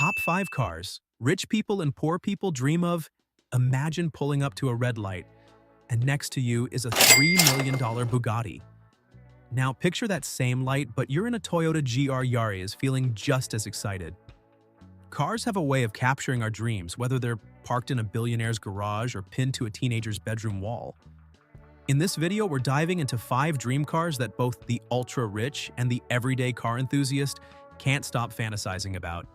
Top 5 cars rich people and poor people dream of. Imagine pulling up to a red light, and next to you is a $3 million Bugatti. Now picture that same light, but you're in a Toyota GR Yaris feeling just as excited. Cars have a way of capturing our dreams, whether they're parked in a billionaire's garage or pinned to a teenager's bedroom wall. In this video, we're diving into 5 dream cars that both the ultra-rich and the everyday car enthusiast can't stop fantasizing about.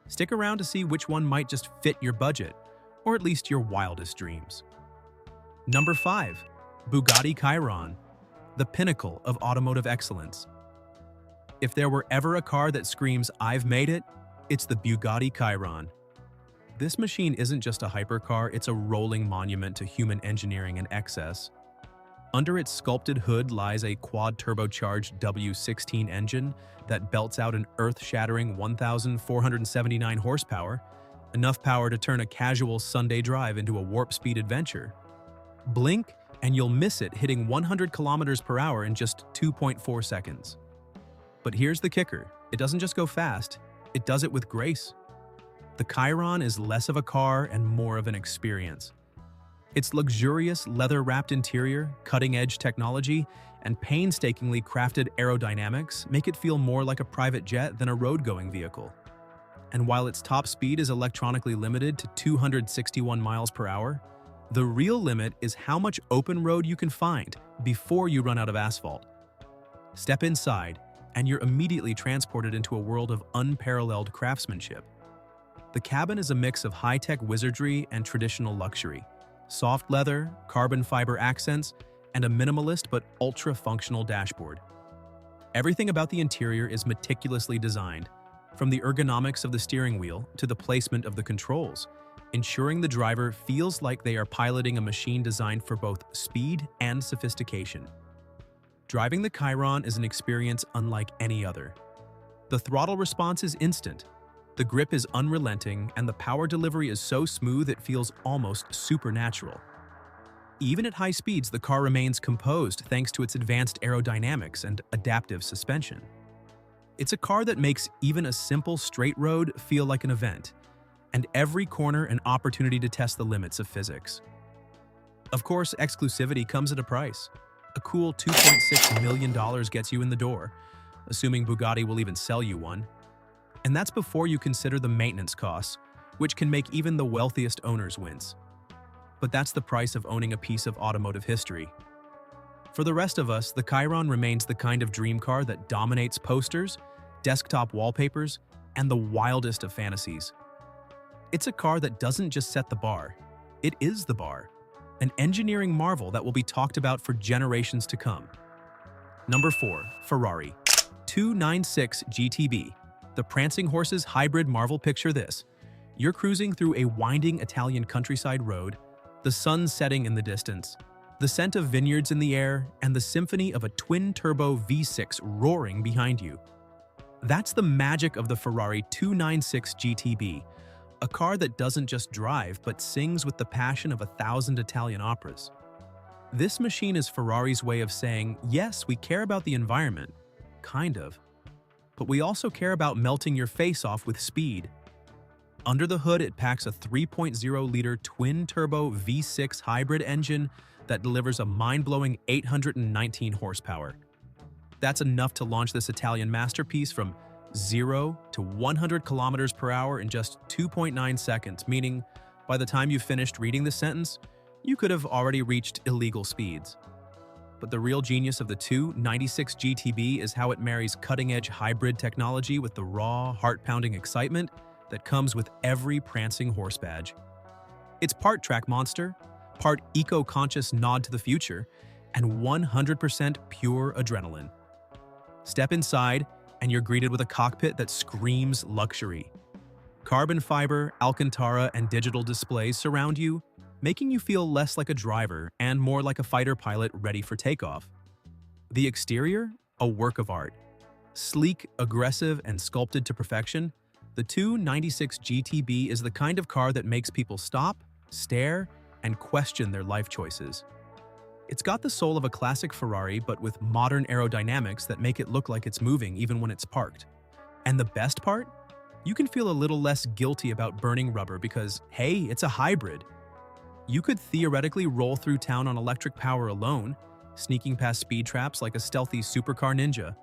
Stick around to see which one might just fit your budget, or at least your wildest dreams. Number 5. Bugatti Chiron, the pinnacle of automotive excellence. If there were ever a car that screams, "I've made it," it's the Bugatti Chiron. This machine isn't just a hypercar, it's a rolling monument to human engineering and excess. Under its sculpted hood lies a quad-turbocharged W16 engine that belts out an earth-shattering 1,479 horsepower, enough power to turn a casual Sunday drive into a warp-speed adventure. Blink, and you'll miss it hitting 100 kilometers per hour in just 2.4 seconds. But here's the kicker. It doesn't just go fast, it does it with grace. The Chiron is less of a car and more of an experience. Its luxurious leather-wrapped interior, cutting-edge technology, and painstakingly crafted aerodynamics make it feel more like a private jet than a road-going vehicle. And while its top speed is electronically limited to 261 miles per hour, the real limit is how much open road you can find before you run out of asphalt. Step inside, and you're immediately transported into a world of unparalleled craftsmanship. The cabin is a mix of high-tech wizardry and traditional luxury. Soft leather, carbon fiber accents, and a minimalist but ultra-functional dashboard. Everything about the interior is meticulously designed, from the ergonomics of the steering wheel to the placement of the controls, ensuring the driver feels like they are piloting a machine designed for both speed and sophistication. Driving the Chiron is an experience unlike any other. The throttle response is instant. The grip is unrelenting, and the power delivery is so smooth it feels almost supernatural. Even at high speeds, the car remains composed thanks to its advanced aerodynamics and adaptive suspension. It's a car that makes even a simple straight road feel like an event, and every corner an opportunity to test the limits of physics. Of course, exclusivity comes at a price. A cool $2.6 million gets you in the door, assuming Bugatti will even sell you one. And that's before you consider the maintenance costs, which can make even the wealthiest owners wince. But that's the price of owning a piece of automotive history. For the rest of us, the Chiron remains the kind of dream car that dominates posters, desktop wallpapers, and the wildest of fantasies. It's a car that doesn't just set the bar, it is the bar, an engineering marvel that will be talked about for generations to come. Number 4. Ferrari 296 GTB. The prancing horse's hybrid marvel. Picture this. You're cruising through a winding Italian countryside road, the sun setting in the distance, the scent of vineyards in the air, and the symphony of a twin-turbo V6 roaring behind you. That's the magic of the Ferrari 296 GTB, a car that doesn't just drive but sings with the passion of 1,000 Italian operas. This machine is Ferrari's way of saying, yes, we care about the environment, kind of, but we also care about melting your face off with speed. Under the hood, it packs a 3.0-liter twin-turbo V6 hybrid engine that delivers a mind-blowing 819 horsepower. That's enough to launch this Italian masterpiece from 0 to 100 kilometers per hour in just 2.9 seconds, meaning by the time you finished reading this sentence, you could have already reached illegal speeds. But the real genius of the 296 GTB is how it marries cutting-edge hybrid technology with the raw, heart-pounding excitement that comes with every prancing horse badge. It's part track monster, part eco-conscious nod to the future, and 100% pure adrenaline. Step inside, and you're greeted with a cockpit that screams luxury. Carbon fiber, Alcantara, and digital displays surround you, making you feel less like a driver and more like a fighter pilot ready for takeoff. The exterior, a work of art. Sleek, aggressive, and sculpted to perfection, the 296 GTB is the kind of car that makes people stop, stare, and question their life choices. It's got the soul of a classic Ferrari, but with modern aerodynamics that make it look like it's moving even when it's parked. And the best part? You can feel a little less guilty about burning rubber because, hey, it's a hybrid. You could theoretically roll through town on electric power alone, sneaking past speed traps like a stealthy supercar ninja.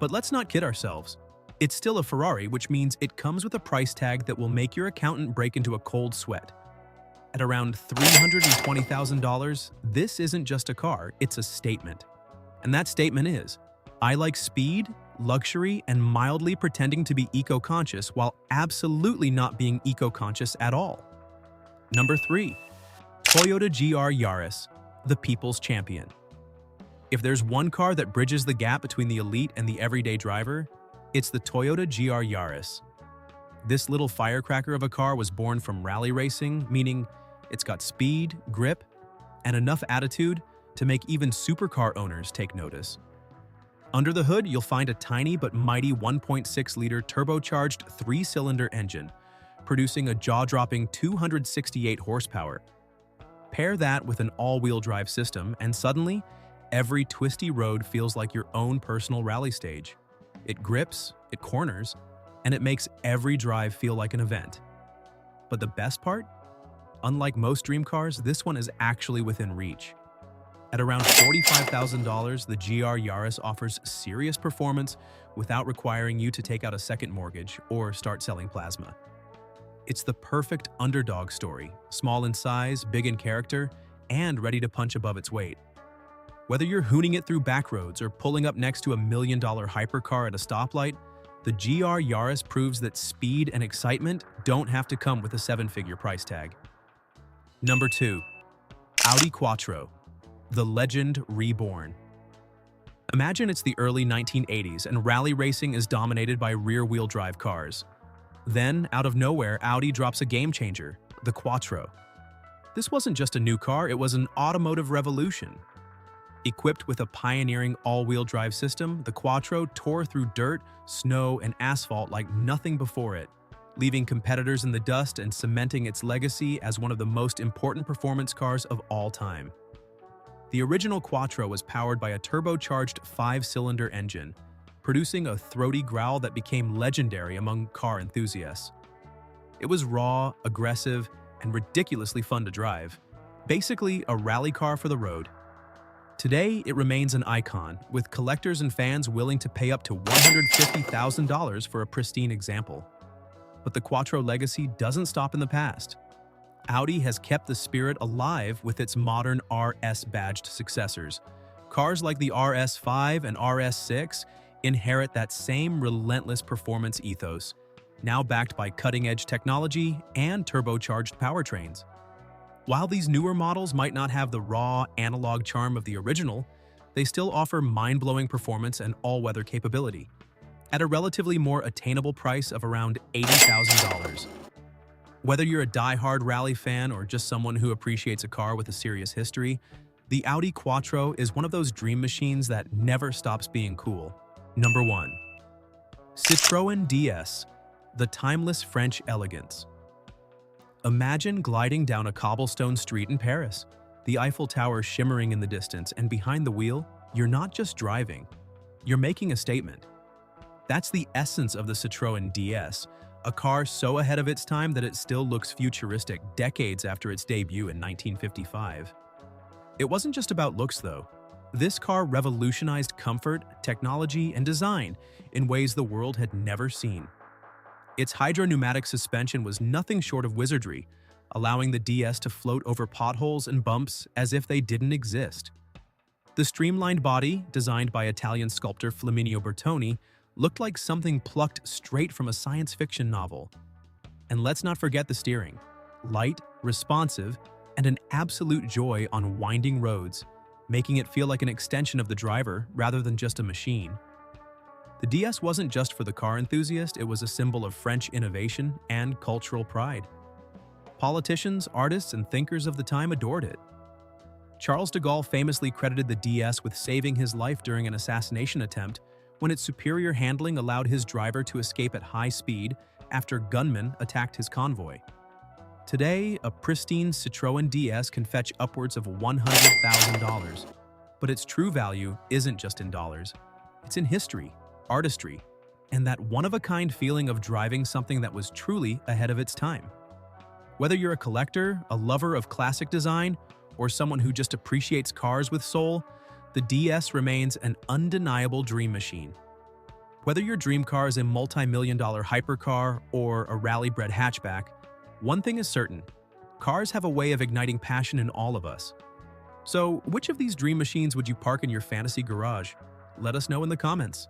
But let's not kid ourselves. It's still a Ferrari, which means it comes with a price tag that will make your accountant break into a cold sweat. At around $320,000, this isn't just a car, it's a statement. And that statement is, I like speed, luxury, and mildly pretending to be eco-conscious while absolutely not being eco-conscious at all. Number 3. Toyota GR Yaris, the people's champion. If there's one car that bridges the gap between the elite and the everyday driver, it's the Toyota GR Yaris. This little firecracker of a car was born from rally racing, meaning it's got speed, grip, and enough attitude to make even supercar owners take notice. Under the hood, you'll find a tiny but mighty 1.6-liter turbocharged 3-cylinder engine, producing a jaw-dropping 268 horsepower. Pair that with an all-wheel drive system, and suddenly, every twisty road feels like your own personal rally stage. It grips, it corners, and it makes every drive feel like an event. But the best part? Unlike most dream cars, this one is actually within reach. At around $45,000, the GR Yaris offers serious performance without requiring you to take out a second mortgage or start selling plasma. It's the perfect underdog story, small in size, big in character, and ready to punch above its weight. Whether you're hooning it through back roads or pulling up next to a $1 million hypercar at a stoplight, the GR Yaris proves that speed and excitement don't have to come with a 7-figure price tag. Number 2. Audi Quattro, the legend reborn. Imagine it's the early 1980s and rally racing is dominated by rear-wheel drive cars. Then, out of nowhere, Audi drops a game-changer, the Quattro. This wasn't just a new car, it was an automotive revolution. Equipped with a pioneering all-wheel drive system, the Quattro tore through dirt, snow, and asphalt like nothing before it, leaving competitors in the dust and cementing its legacy as one of the most important performance cars of all time. The original Quattro was powered by a turbocharged 5-cylinder engine, producing a throaty growl that became legendary among car enthusiasts. It was raw, aggressive, and ridiculously fun to drive. Basically, a rally car for the road. Today, it remains an icon, with collectors and fans willing to pay up to $150,000 for a pristine example. But the Quattro legacy doesn't stop in the past. Audi has kept the spirit alive with its modern RS-badged successors. Cars like the RS5 and RS6 inherit that same relentless performance ethos, now backed by cutting-edge technology and turbocharged powertrains. While these newer models might not have the raw, analog charm of the original, they still offer mind-blowing performance and all-weather capability, at a relatively more attainable price of around $80,000. Whether you're a die-hard rally fan or just someone who appreciates a car with a serious history, the Audi Quattro is one of those dream machines that never stops being cool. Number 1. Citroën DS, the timeless French elegance. Imagine gliding down a cobblestone street in Paris, the Eiffel Tower shimmering in the distance, and behind the wheel, you're not just driving, you're making a statement. That's the essence of the Citroën DS, a car so ahead of its time that it still looks futuristic decades after its debut in 1955. It wasn't just about looks, though. This car revolutionized comfort, technology, and design in ways the world had never seen. Its hydro-pneumatic suspension was nothing short of wizardry, allowing the DS to float over potholes and bumps as if they didn't exist. The streamlined body, designed by Italian sculptor Flaminio Bertoni, looked like something plucked straight from a science fiction novel. And let's not forget the steering. Light, responsive, and an absolute joy on winding roads, making it feel like an extension of the driver rather than just a machine. The DS wasn't just for the car enthusiast, it was a symbol of French innovation and cultural pride. Politicians, artists, and thinkers of the time adored it. Charles de Gaulle famously credited the DS with saving his life during an assassination attempt when its superior handling allowed his driver to escape at high speed after gunmen attacked his convoy. Today, a pristine Citroën DS can fetch upwards of $100,000, but its true value isn't just in dollars. It's in history, artistry, and that one-of-a-kind feeling of driving something that was truly ahead of its time. Whether you're a collector, a lover of classic design, or someone who just appreciates cars with soul, the DS remains an undeniable dream machine. Whether your dream car is a multi-million-dollar hypercar or a rally-bred hatchback, one thing is certain: cars have a way of igniting passion in all of us. So, which of these dream machines would you park in your fantasy garage? Let us know in the comments.